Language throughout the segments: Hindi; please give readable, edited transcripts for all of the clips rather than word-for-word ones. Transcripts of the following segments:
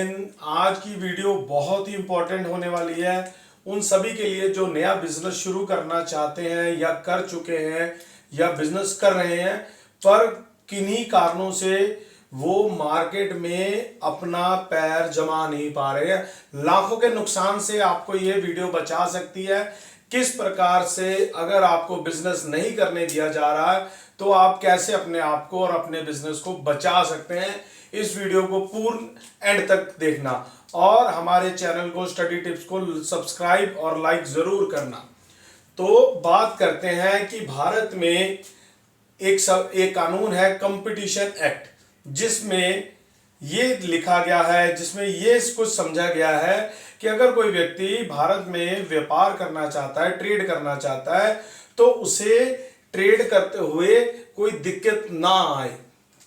हिंद। आज की वीडियो बहुत ही इंपॉर्टेंट होने वाली है उन सभी के लिए जो नया बिजनेस शुरू करना चाहते हैं या कर चुके हैं या बिजनेस कर रहे हैं, पर किन्हीं कारणों से वो मार्केट में अपना पैर जमा नहीं पा रहे हैं। लाखों के नुकसान से आपको ये वीडियो बचा सकती है। किस प्रकार से अगर आपको बिजनेस नहीं करने दिया जा रहा है तो आप कैसे अपने आप को और अपने बिजनेस को बचा सकते हैं, इस वीडियो को पूर्ण एंड तक देखना और हमारे चैनल को स्टडी टिप्स को सब्सक्राइब और लाइक जरूर करना। तो बात करते हैं कि भारत में एक कानून है कंपटीशन एक्ट, जिसमें ये लिखा गया है, जिसमें ये कुछ समझा गया है कि अगर कोई व्यक्ति भारत में व्यापार करना चाहता है, ट्रेड करना चाहता है, तो उसे ट्रेड करते हुए कोई दिक्कत ना आए।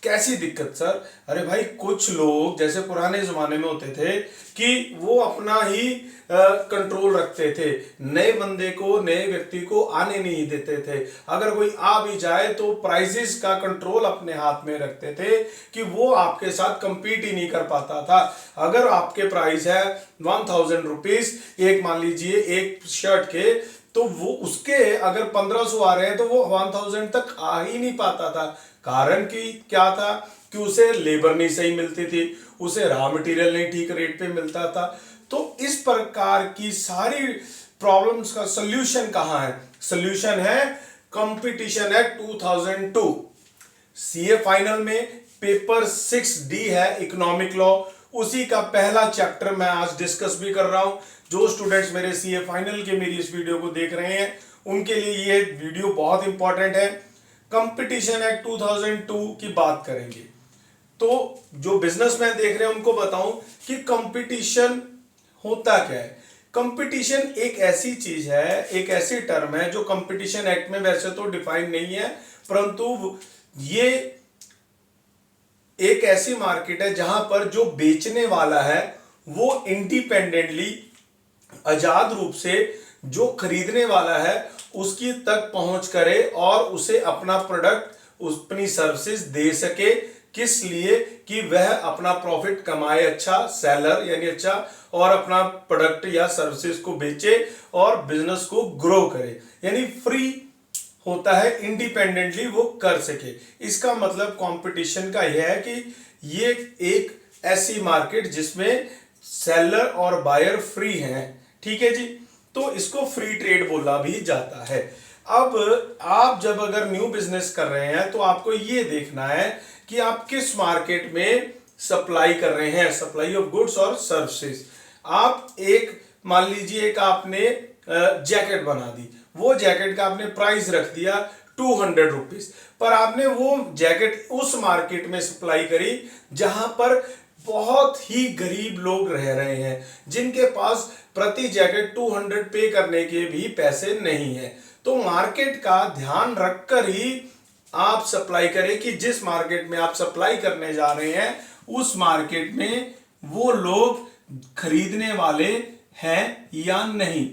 कैसी दिक्कत सर? अरे भाई, कुछ लोग जैसे पुराने जमाने में होते थे कि वो अपना ही कंट्रोल रखते थे, नए बंदे को, नए व्यक्ति को आने नहीं देते थे। अगर कोई आ भी जाए तो प्राइसेस का कंट्रोल अपने हाथ में रखते थे कि वो आपके साथ कंपीट ही नहीं कर पाता था। अगर आपके प्राइस है 1000 रुपीज, एक मान लीजिए एक शर्ट के, तो वो उसके अगर 1500 आ रहे हैं तो वो 1000 तक आ ही नहीं पाता था। कारण कि क्या था कि उसे लेबर नहीं सही मिलती थी, उसे रॉ मटेरियल नहीं ठीक रेट पे मिलता था। तो इस प्रकार की सारी प्रॉब्लम्स का सॉल्यूशन कहां है? सॉल्यूशन है कंपटीशन एक्ट 2002। सीए फाइनल में पेपर 6D है इकोनॉमिक लॉ, उसी का पहला चैप्टर मैं आज डिस्कस भी कर रहा हूं। जो स्टूडेंट्स मेरे सीए फाइनल के मेरी इस वीडियो को देख रहे हैं उनके लिए ये वीडियो बहुत इंपॉर्टेंट है। कंपटीशन एक्ट 2002 की बात करेंगे तो जो बिजनेसमैन देख रहे हैं उनको बताऊं कि कंपटीशन होता क्या है। कंपटीशन एक ऐसी चीज है, एक ऐसी टर्म है जो कंपटीशन एक्ट में वैसे तो डिफाइन नहीं है, परंतु ये एक ऐसी मार्केट है जहां पर जो बेचने वाला है वो इंडिपेंडेंटली, आजाद रूप से जो खरीदने वाला है उसकी तक पहुंच करे और उसे अपना प्रोडक्ट, अपनी सर्विसेज दे सके। किस लिए? कि वह अपना प्रॉफिट कमाए, अच्छा सेलर यानी अच्छा, और अपना प्रोडक्ट या सर्विसेज को बेचे और बिजनेस को ग्रो करे, यानी फ्री होता है, इंडिपेंडेंटली वो कर सके। इसका मतलब कंपटीशन का यह है कि ये एक ऐसी मार्केट जिसमें सेलर और बायर फ्री हैं। ठीक है जी, तो इसको फ्री ट्रेड बोला भी जाता है। अब आप जब अगर न्यू बिजनेस कर रहे हैं तो आपको ये देखना है कि आप किस मार्केट में सप्लाई कर रहे हैं, सप्लाई ऑफ गुड्स और सर्विसेज। आप एक मान लीजिए एक आपने जैकेट बना दी, वो जैकेट का आपने प्राइस रख दिया 200 रुपीज, पर आपने वो जैकेट उस मार्केट में सप्लाई करी जहां पर बहुत ही गरीब लोग रह रहे हैं, जिनके पास प्रति जैकेट 200 पे करने के भी पैसे नहीं है। तो मार्केट का ध्यान रखकर ही आप सप्लाई करें कि जिस मार्केट में आप सप्लाई करने जा रहे हैं उस मार्केट में वो लोग खरीदने वाले हैं या नहीं।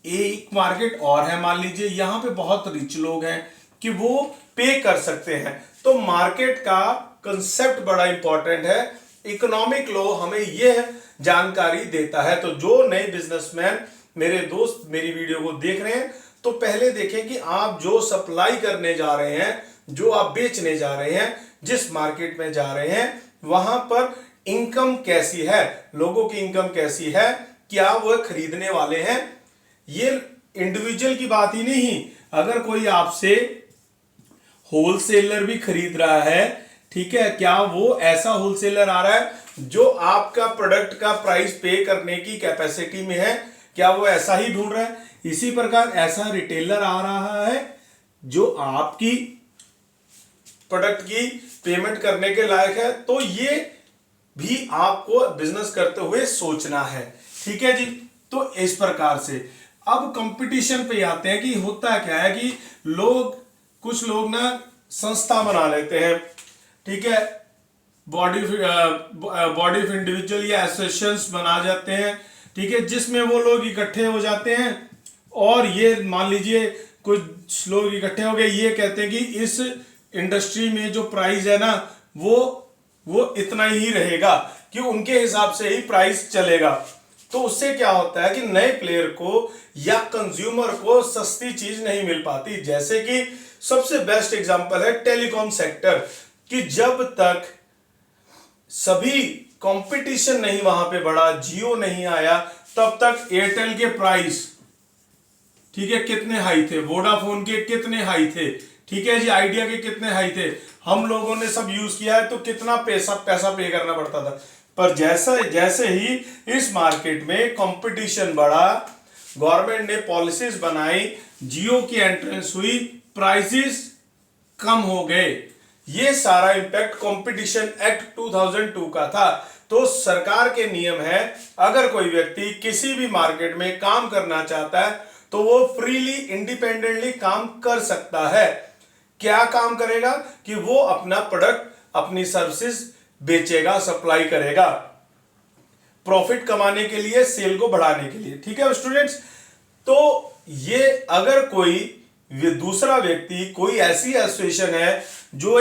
एक मार्केट और है, मान लीजिए यहां पे बहुत रिच लोग हैं कि वो पे कर सकते हैं। तो मार्केट का कंसेप्ट बड़ा इंपॉर्टेंट है। इकोनॉमिक लॉ हमें यह जानकारी देता है। तो जो नए बिजनेसमैन मेरे दोस्त मेरी वीडियो को देख रहे हैं तो पहले देखें कि आप जो सप्लाई करने जा रहे हैं, जो आप बेचने जा रहे हैं, जिस मार्केट में जा रहे हैं वहां पर इनकम कैसी है, लोगों की इनकम कैसी है, क्या वह खरीदने वाले हैं। ये इंडिविजुअल की बात ही नहीं, अगर कोई आपसे होलसेलर भी खरीद रहा है, ठीक है, क्या वो ऐसा होलसेलर आ रहा है जो आपका प्रोडक्ट का प्राइस पे करने की कैपेसिटी में है, क्या वो ऐसा ही ढूंढ रहा है। इसी प्रकार ऐसा रिटेलर आ रहा है जो आपकी प्रोडक्ट की पेमेंट करने के लायक है। तो ये भी आपको बिजनेस करते हुए सोचना है। ठीक है जी, तो इस प्रकार से अब कंपटीशन पे आते हैं कि होता क्या है कि कुछ लोग ना संस्था बना लेते हैं, ठीक है, बॉडी ऑफ इंडिविजुअल या एसोसिएशंस बना जाते हैं, ठीक है, जिसमें वो लोग इकट्ठे हो जाते हैं और ये मान लीजिए कुछ लोग इकट्ठे हो गए, ये कहते हैं कि इस इंडस्ट्री में जो प्राइस है ना वो इतना ही रहेगा, कि उनके हिसाब से ही प्राइस चलेगा। तो उससे क्या होता है कि नए प्लेयर को या कंज्यूमर को सस्ती चीज नहीं मिल पाती। जैसे कि सबसे बेस्ट एग्जांपल है टेलीकॉम सेक्टर, कि जब तक सभी कंपटीशन नहीं वहां पे बढ़ा, जियो नहीं आया, तब तक एयरटेल के प्राइस, ठीक है, कितने हाई थे, वोडाफोन के कितने हाई थे, ठीक है जी, आइडिया के कितने हाई थे, हम लोगों ने सब यूज किया है, तो कितना पैसा पे करना पड़ता था। पर जैसे ही इस मार्केट में कंपटीशन बढ़ा, गवर्नमेंट ने पॉलिसीज बनाई, जियो की एंट्रेंस हुई, प्राइसेस कम हो गए। ये सारा इंपैक्ट कंपटीशन एक्ट 2002 का था। तो सरकार के नियम है, अगर कोई व्यक्ति किसी भी मार्केट में काम करना चाहता है तो वो फ्रीली इंडिपेंडेंटली काम कर सकता है। क्या काम करेगा कि वो अपना प्रोडक्ट, अपनी सर्विसेज बेचेगा, सप्लाई करेगा, प्रॉफिट कमाने के लिए, सेल को बढ़ाने के लिए। ठीक है स्टूडेंट्स, तो ये अगर कोई दूसरा व्यक्ति, कोई ऐसी एसोसिएशन है जो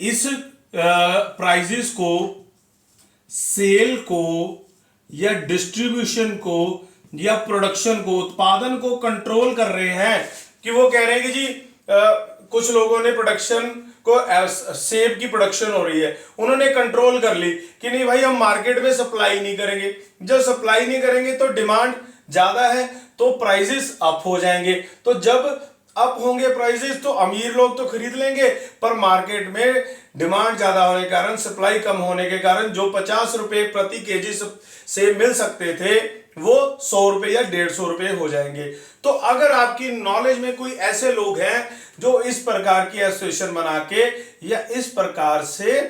इस प्राइजेस को, सेल को या डिस्ट्रीब्यूशन को या प्रोडक्शन को, उत्पादन को कंट्रोल कर रहे हैं, कि वो कह रहे हैं कि जी कुछ लोगों ने प्रोडक्शन को, सेब की प्रोडक्शन हो रही है, उन्होंने कंट्रोल कर ली कि नहीं भाई हम मार्केट में सप्लाई नहीं करेंगे। जब सप्लाई नहीं करेंगे तो डिमांड ज्यादा है तो प्राइसेस अप हो जाएंगे। तो जब अप होंगे प्राइसेस तो अमीर लोग तो खरीद लेंगे, पर मार्केट में डिमांड ज्यादा होने के कारण, सप्लाई कम होने के कारण जो 50 रुपए प्रति केजी से मिल सकते थे वो 100 रुपए या 150 रुपए हो जाएंगे। तो अगर आपकी नॉलेज में कोई ऐसे लोग हैं जो इस प्रकार की एसोसिएशन बना के या इस प्रकार से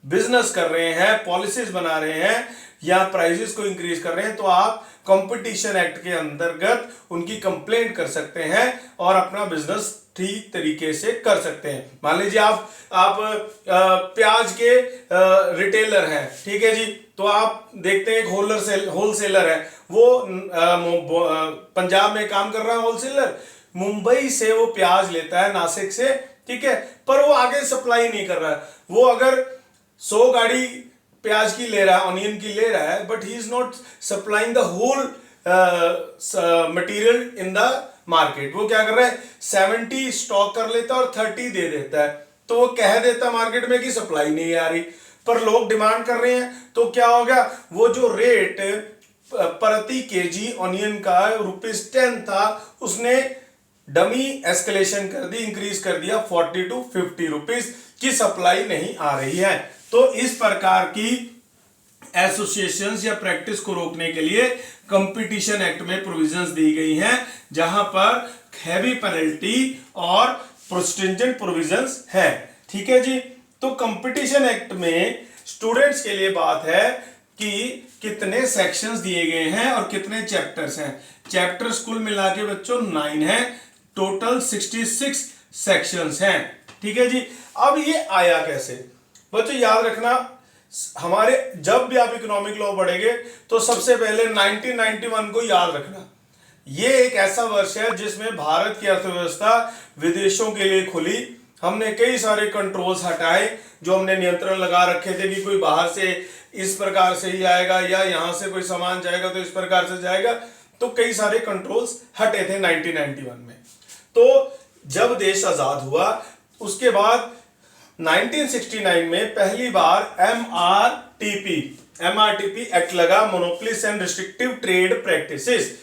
बिजनेस कर रहे हैं, पॉलिसीज बना रहे हैं या प्राइसेस को इंक्रीज कर रहे हैं, तो आप कंपटीशन एक्ट के अंतर्गत उनकी कंप्लेंट कर सकते हैं और अपना बिजनेस ठीक तरीके से कर सकते हैं। मान लीजिए आप प्याज के रिटेलर हैं, ठीक है जी, तो आप देखते हैं एक होलसेलर है, वो पंजाब में काम कर रहा है होलसेलर, मुंबई से वो प्याज लेता है, नासिक से, ठीक है, पर वो आगे सप्लाई नहीं कर रहा है। वो अगर 100 गाड़ी प्याज की ले रहा है, ऑनियन की ले रहा है, but he is not supplying the whole material in the market. वो क्या कर रहा है, 70 स्टॉक कर लेता है और 30 दे देता है, तो वो कह देता मार्केट में कि सप्लाई नहीं आ रही, पर लोग डिमांड कर रहे हैं, तो क्या हो गया, वो जो रेट प्रति केजी ऑनियन का ₹10 था, उसने डमी एस्केलेशन कर दी, इंक्रीज कर दिया 40 to 50 रुपीज, की सप्लाई नहीं आ रही है। तो इस प्रकार की एसोसिएशंस या प्रैक्टिस को रोकने के लिए कंपटीशन एक्ट में प्रोविजंस दी गई हैं, जहां पर हैवी पेनल्टी और स्ट्रिंजेंट प्रोविजंस है। ठीक है जी, तो कंपटीशन एक्ट में स्टूडेंट्स के लिए बात है कि कितने सेक्शंस दिए गए हैं और कितने चैप्टर्स हैं। चैप्टर्स कुल मिला के बच्चों 9 हैं, टोटल 66 सेक्शंस हैं। ठीक है जी, अब ये आया कैसे बच्चों, याद रखना, हमारे जब भी आप इकोनॉमिक लॉ पढ़ेंगे तो सबसे पहले 1991 को याद रखना। ये एक ऐसा वर्ष है जिसमें भारत की अर्थव्यवस्था विदेशों के लिए खुली। हमने कई सारे कंट्रोल्स हटाए, जो हमने नियंत्रण लगा रखे थे कि कोई बाहर से इस प्रकार से ही आएगा या यहां से कोई सामान जाएगा तो इस प्रकार से जाएगा, तो कई सारे कंट्रोल्स हटे थे 1991 में। तो जब देश आजाद हुआ उसके बाद 1969 में पहली बार एमआरटीपी एक्ट लगा, monopolies and restrictive trade practices.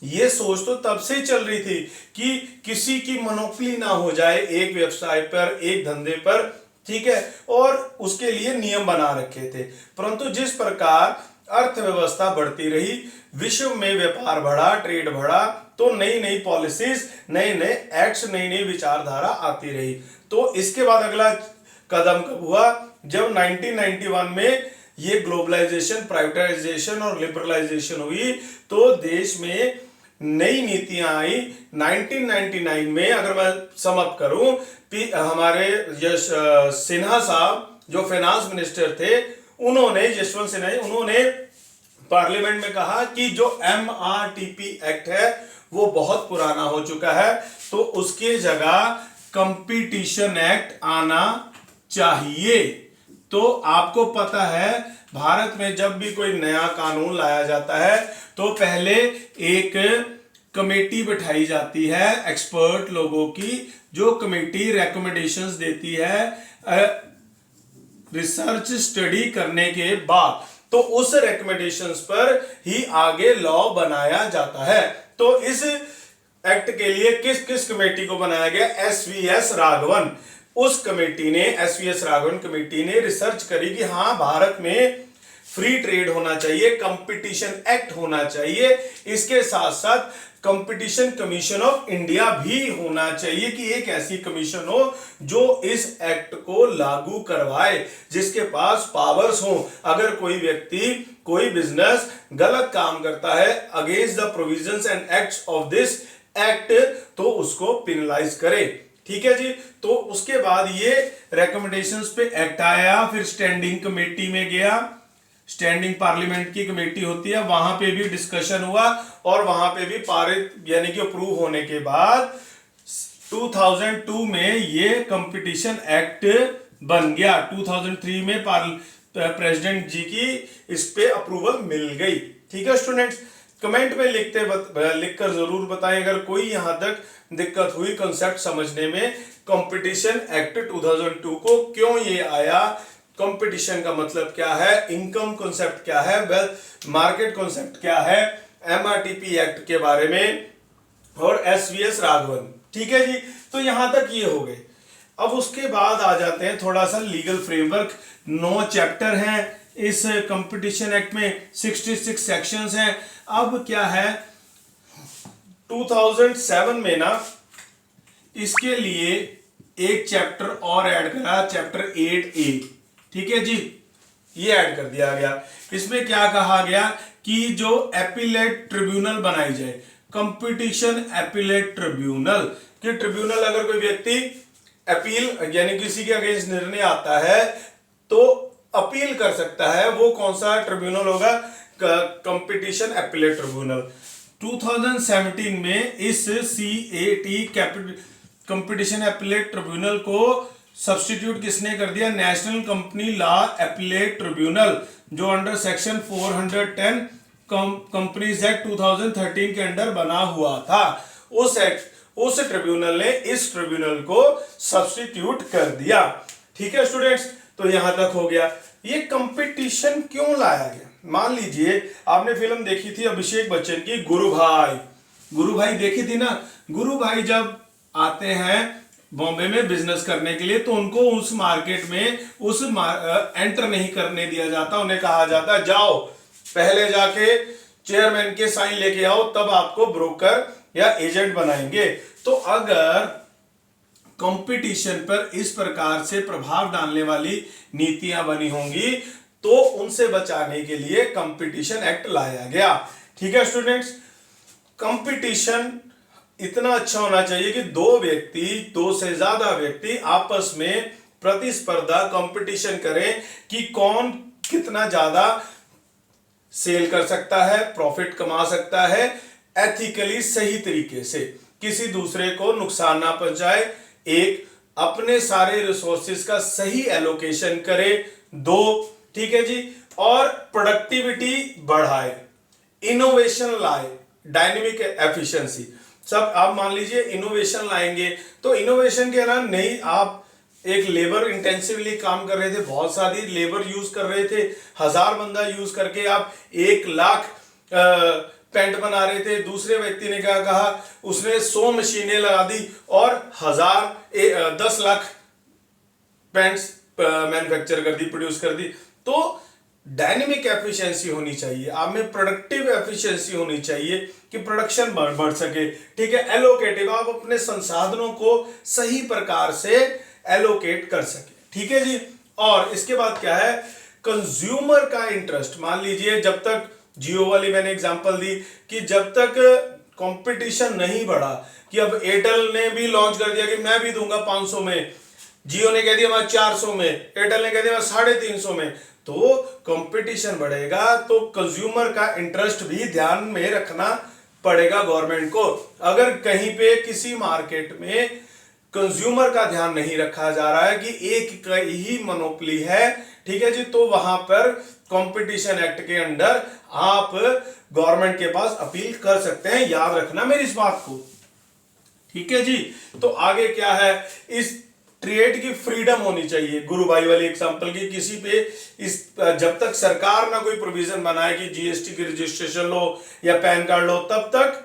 ये सोच तो तब से चल रही थी कि किसी की मोनोपोली ना हो जाए एक व्यवसाय पर, एक धंधे पर, ठीक है, और उसके लिए नियम बना रखे थे। परंतु जिस प्रकार अर्थव्यवस्था बढ़ती रही, विश्व में व्यापार बढ़ा, ट्रेड बढ़ा, तो नई नई पॉलिसीज, नए नए एक्ट्स, नई नई विचारधारा आती रही। तो इसके बाद अगला कदम कब हुआ, जब 1991 में ये ग्लोबलाइजेशन, प्राइवेटाइजेशन और लिबरलाइजेशन हुई, तो देश में नई नीतियां आई। 1999 में अगर मैं समअप करूं, हमारे सिन्हा साहब जो फाइनेंस मिनिस्टर थे, उन्होंने, यशवंत सिन्हा, उन्होंने पार्लियामेंट में कहा कि जो एमआरटीपी एक्ट है वो बहुत पुराना हो चुका है, तो उसके जगह कंपटीशन एक्ट आना चाहिए। तो आपको पता है भारत में जब भी कोई नया कानून लाया जाता है तो पहले एक कमेटी बिठाई जाती है एक्सपर्ट लोगों की, जो कमेटी रिकमेंडेशंस देती है रिसर्च स्टडी करने के बाद, तो उस रिकमेंडेशंस पर ही आगे लॉ बनाया जाता है। तो इस एक्ट के लिए किस किस कमेटी को बनाया गया? एसवीएस राघवन, उस कमेटी ने, एसवीएस राघवन कमेटी ने रिसर्च करी कि हाँ भारत में फ्री ट्रेड होना चाहिए, कंपटीशन एक्ट होना चाहिए, इसके साथ साथ कंपटीशन कमीशन ऑफ इंडिया भी होना चाहिए कि एक ऐसी कमीशन हो जो इस एक्ट को लागू करवाए, जिसके पास पावर्स हो। अगर कोई व्यक्ति, कोई बिजनेस गलत काम करता है against the provisions and acts of this act, तो उसको पेनलाइज करे। ठीक है जी। तो उसके बाद ये रिकमेंडेशंस पे एक्ट आया, फिर स्टैंडिंग कमेटी में गया, स्टैंडिंग पार्लियामेंट की कमेटी होती है, वहां पे भी डिस्कशन हुआ और वहां पे भी पारित यानी कि अप्रूव होने के बाद 2002 में ये कंपटीशन एक्ट बन गया। 2003 में प्रेसिडेंट जी की इस पे अप्रूवल मिल गई। ठीक है स्टूडेंट्स, कमेंट में लिखकर जरूर बताएं अगर कोई यहां तक दिक्कत हुई कंसेप्ट समझने में। कंपटीशन एक्ट 2002 को क्यों ये आया, कंपटीशन का मतलब क्या है, इनकम कॉन्सेप्ट क्या है, वेल्थ मार्केट कॉन्सेप्ट क्या है, एमआरटीपी एक्ट के बारे में, और एसवीएस राघवन। ठीक है जी। तो यहां तक ये हो गए। अब उसके बाद आ जाते हैं थोड़ा सा लीगल फ्रेमवर्क। 9 चैप्टर हैं इस कंपटीशन एक्ट में, 66 सेक्शंस हैं। अब क्या है, 2007 में ना इसके लिए एक चैप्टर और ऐड करा, चैप्टर 8A। ठीक है जी, ये ऐड कर दिया गया। इसमें क्या कहा गया कि जो एपीलेट ट्रिब्यूनल बनाई जाए, कंपटीशन एपीलेट ट्रिब्यूनल, कि ट्रिब्यूनल अगर कोई व्यक्ति अपील यानी किसी के अगेंस्ट निर्णय आता है तो अपील कर सकता है, वो कौन सा ट्रिब्यूनल होगा? Competition appellate tribunal. 2017 में इस CAT कंपटीशन एपीलेट ट्रिब्यूनल को सब्स्टिट्यूट किसने कर दिया? National company law appellate tribunal, जो अंडर सेक्शन 410 कंपनीज एक्ट 2013 के अंडर बना हुआ था। उस ट्रिब्यूनल ने इस ट्रिब्यूनल को सब्स्टिट्यूट कर दिया। ठीक है स्टूडेंट्स, तो यहां तक हो गया। ये कंपटीशन क्यों लाया गया? मान लीजिए आपने फिल्म देखी थी अभिषेक बच्चन की गुरु भाई, गुरु भाई देखी थी ना। गुरु भाई जब आते हैं बॉम्बे में बिजनेस करने के लिए तो उनको उस मार्केट में एंटर नहीं करने दिया जाता। उन्हें कहा जाता जाओ पहले जाके चेयरमैन के साइन लेके आओ, तब आपको ब्रोकर या एजेंट बनाएंगे। तो अगर कंपटीशन पर इस प्रकार से प्रभाव डालने वाली नीतियां बनी होंगी तो उनसे बचाने के लिए कंपटीशन एक्ट लाया गया। ठीक है स्टूडेंट्स, कंपटीशन इतना अच्छा होना चाहिए कि दो से ज्यादा व्यक्ति आपस में प्रतिस्पर्धा कंपटीशन करें कि कौन कितना ज्यादा सेल कर सकता है, प्रॉफिट कमा सकता है, एथिकली सही तरीके से, किसी दूसरे को नुकसान ना पहुंचाए, एक अपने सारे रिसोर्सेज का सही एलोकेशन करे, 2 ठीक है जी, और प्रोडक्टिविटी बढ़ाए, इनोवेशन लाए, डायनेमिक एफिशिएंसी। सब आप मान लीजिए इनोवेशन लाएंगे तो इनोवेशन के अलावा नहीं, आप एक लेबर इंटेंसिवली काम कर रहे थे, बहुत सारी लेबर यूज कर रहे थे, 1000 बंदा यूज करके आप 1 लाख पेंट बना रहे थे। दूसरे व्यक्ति ने क्या कहा, उसने 100 मशीनें लगा दी और 10 लाख पेंट्स मैन्युफैक्चर कर दी, प्रोड्यूस कर दी। तो डायनेमिक एफिशिएंसी होनी चाहिए, आप में प्रोडक्टिव एफिशिएंसी होनी चाहिए कि प्रोडक्शन बढ़ सके। ठीक है, एलोकेटिव, आप अपने संसाधनों को सही प्रकार से एलोकेट कर सके। ठीक है जी। और इसके बाद क्या है, कंज्यूमर का इंटरेस्ट। मान लीजिए जब तक जियो वाली मैंने एग्जांपल दी कि जब तक कंपटीशन नहीं बढ़ा, कि अब एयरटेल ने भी लॉन्च कर दिया कि मैं भी दूंगा 500 में, जियो ने कह दिया मैं 400 में, एयरटेल ने कह दिया मैं 350 में, तो कंपटीशन बढ़ेगा तो कंज्यूमर का इंटरेस्ट भी ध्यान में रखना पड़ेगा गवर्नमेंट को। अगर कहीं पे किसी मार्केट में कंज्यूमर का ध्यान नहीं रखा जा रहा है कि एक ही मोनोपोली है ठीक है जी। तो वहां पर कंपटीशन एक्ट के अंडर आप गवर्नमेंट के पास अपील कर सकते हैं, याद रखना मेरी इस बात को, ठीक है जी। तो आगे क्या है, इस ट्रेड की फ्रीडम होनी चाहिए, गुरु भाई वाली एग्जांपल की, किसी पे इस जब तक सरकार ना कोई प्रोविजन बनाए कि जीएसटी की रजिस्ट्रेशन लो या पैन कार्ड लो, तब तक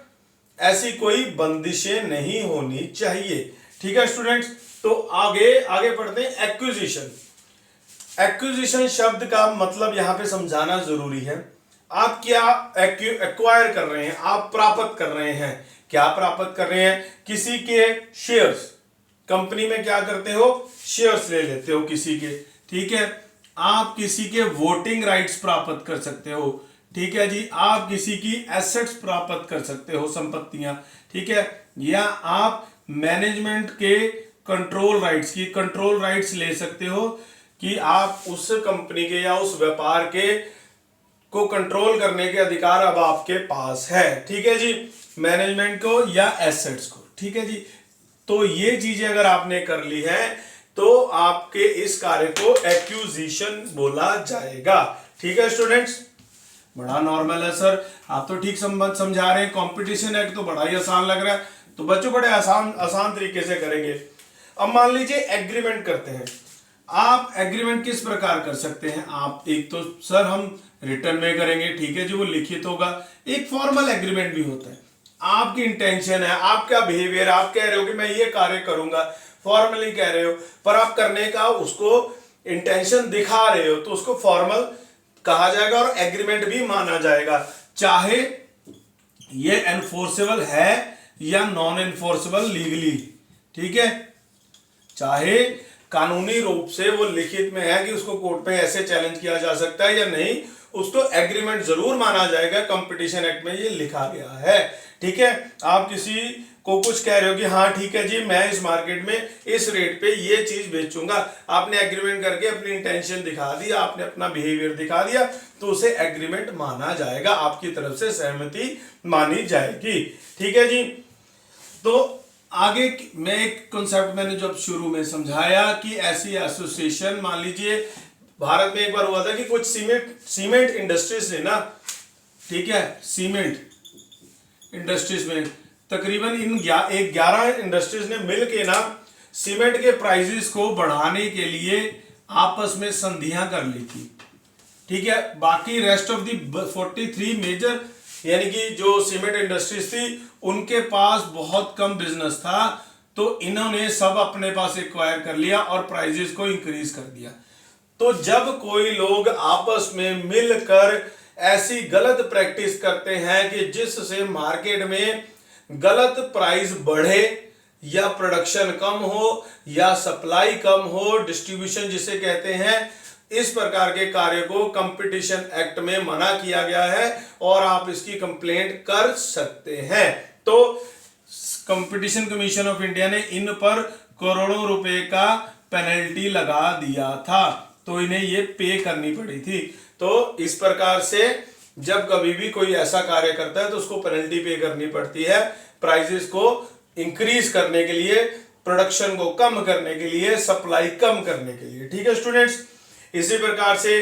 ऐसी कोई बंदिशें नहीं होनी चाहिए, ठीक है स्टूडेंट्स। तो आगे आगे पढ़ते हैं एक्विजिशन। एक्विजिशन शब्द का मतलब यहां पे समझाना जरूरी है। आप क्या एक्वायर कर रहे हैं, आप प्राप्त कर रहे हैं, क्या प्राप्त कर रहे हैं, किसी के शेयर्स, कंपनी में क्या करते हो, शेयर्स ले लेते हो किसी के, ठीक है। आप किसी के वोटिंग राइट्स प्राप्त कर सकते हो, ठीक है जी। आप किसी की एसेट्स प्राप्त कर सकते हो, संपत्तियां, ठीक है। या आप मैनेजमेंट के कंट्रोल राइट्स ले सकते हो कि आप उस कंपनी के या उस व्यापार के को कंट्रोल करने के अधिकार अब आपके पास है, ठीक है जी, मैनेजमेंट को या एसेट्स को, ठीक है जी। तो ये चीजें अगर आपने कर ली है तो आपके इस कार्य को एक्विजिशन बोला जाएगा, ठीक है स्टूडेंट्स। बड़ा नॉर्मल है सर, आप तो ठीक समझा रहे हैं, कंपटीशन एक्ट तो बड़ा ही आसान लग रहा है, तो बच्चों बड़े आसान तरीके से करेंगे। अब मान लीजिए एग्रीमेंट करते हैं, आप एग्रीमेंट किस प्रकार कर सकते हैं, आप एक तो सर हम रिटर्न में करेंगे, ठीक है जी, वो लिखित होगा। एक फॉर्मल एग्रीमेंट भी होता है, आपकी इंटेंशन है, आपका बिहेवियर, आप कह रहे हो कि मैं ये कार्य करूंगा, फॉर्मली कह रहे हो, पर आप करने का उसको इंटेंशन दिखा रहे हो, तो उसको फॉर्मल कहा जाएगा और एग्रीमेंट भी माना जाएगा, चाहे ये एनफोर्सेबल है या नॉन एनफोर्सेबल लीगली, ठीक है। चाहे कानूनी रूप से वो लिखित में है कि उसको कोर्ट में ऐसे चैलेंज किया जा सकता है या नहीं, उसको एग्रीमेंट जरूर माना जाएगा, कंपटीशन एक्ट में ये लिखा गया है, ठीक है। आप किसी को कुछ कह रहे हो कि हाँ ठीक है जी, मैं इस मार्केट में इस रेट पे ये चीज बेचूंगा, आपने एग्रीमेंट करके अपनी इंटेंशन दिखा दी, आपने अपना बिहेवियर दिखा दिया, तो उसे एग्रीमेंट माना जाएगा, आपकी तरफ से सहमति मानी जाएगी, ठीक है जी। तो आगे मैं एक कॉन्सेप्ट मैंने जब शुरू में समझाया कि ऐसी एसोसिएशन, मान लीजिए भारत में एक बार हुआ था कि कुछ सीमेंट इंडस्ट्रीज ने ना, ठीक है, सीमेंट इंडस्ट्रीज में तकरीबन इन 11 इंडस्ट्रीज ने मिलके ना सीमेंट के प्राइसेस को बढ़ाने के लिए आपस में संधियां कर ली थी, ठीक है। बाकी रेस्ट ऑफ दी 43 मेजर यानी कि जो सीमेंट इंडस्ट्रीज थी उनके पास बहुत कम बिजनेस था, तो इन्होंने सब अपने पास एक्वायर कर लिया और प्राइसेस को इंक्रीज कर दिया। तो जब कोई लोग आपस में मिलकर ऐसी गलत प्रैक्टिस करते हैं कि जिससे मार्केट में गलत प्राइस बढ़े या प्रोडक्शन कम हो या सप्लाई कम हो, डिस्ट्रीब्यूशन जिसे कहते हैं, इस प्रकार के कार्य को कंपटीशन एक्ट में मना किया गया है और आप इसकी कंप्लेंट कर सकते हैं। तो कंपटीशन कमीशन ऑफ इंडिया ने इन पर करोड़ों रुपए का पेनल्टी लगा दिया था, तो इन्हें ये पे करनी पड़ी थी। तो इस प्रकार से जब कभी भी कोई ऐसा कार्य करता है तो उसको पेनल्टी पे करनी पड़ती है, प्राइसेस को इंक्रीज करने के लिए, प्रोडक्शन को कम करने के लिए, सप्लाई कम करने के लिए, ठीक है स्टूडेंट्स। इसी प्रकार से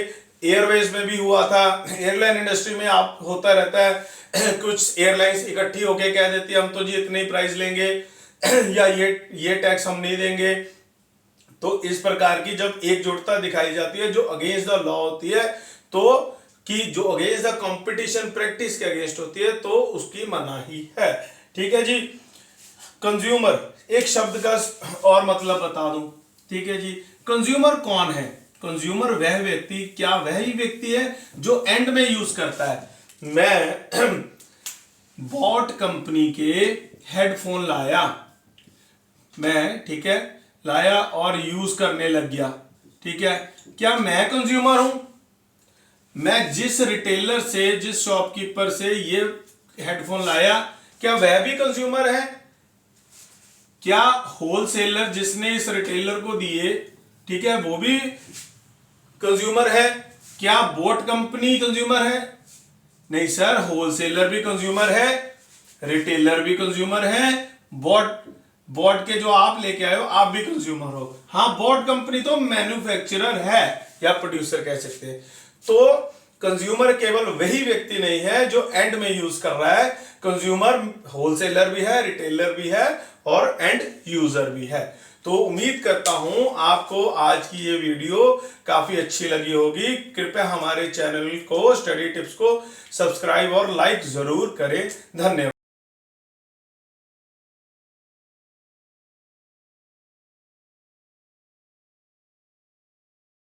एयरवेज में भी हुआ था, एयरलाइन इंडस्ट्री में आप होता रहता है, कुछ एयरलाइंस इकट्ठी होके कह देती है हम तो जी इतने ही प्राइस लेंगे या ये टैक्स हम नहीं देंगे। तो इस प्रकार की जब एकजुटता दिखाई जाती है जो अगेंस्ट द लॉ होती है, तो कि जो अगेंस्ट द कंपटीशन प्रैक्टिस के अगेंस्ट होती है, तो उसकी मनाही है, ठीक है जी। कंज्यूमर एक शब्द का और मतलब बता दूं, ठीक है जी। कंज्यूमर कौन है? कंज्यूमर वह व्यक्ति, क्या वही व्यक्ति है जो एंड में यूज करता है। मैं बॉट कंपनी के हेडफोन लाया, मैं, ठीक है, लाया और यूज करने लग गया, ठीक है, क्या मैं कंज्यूमर हूं? मैं जिस रिटेलर से, जिस शॉपकीपर से ये हेडफोन लाया, क्या वह भी कंज्यूमर है? क्या होलसेलर जिसने इस रिटेलर को दिए, ठीक है, वो भी कंज्यूमर है? क्या बोट कंपनी कंज्यूमर है? नहीं सर, होलसेलर भी कंज्यूमर है, रिटेलर भी कंज्यूमर है, बोट के जो आप लेके आए हो आप भी कंज्यूमर हो। हाँ, बोट कंपनी तो मैन्युफैक्चरर है, या प्रोड्यूसर कह सकते हैं। तो कंज्यूमर केवल वही व्यक्ति नहीं है जो एंड में यूज कर रहा है, कंज्यूमर होलसेलर भी है, रिटेलर भी है और एंड यूजर भी है। तो उम्मीद करता हूं आपको आज की ये वीडियो काफी अच्छी लगी होगी। कृपया हमारे चैनल को स्टडी टिप्स को सब्सक्राइब और लाइक जरूर करें। धन्यवाद।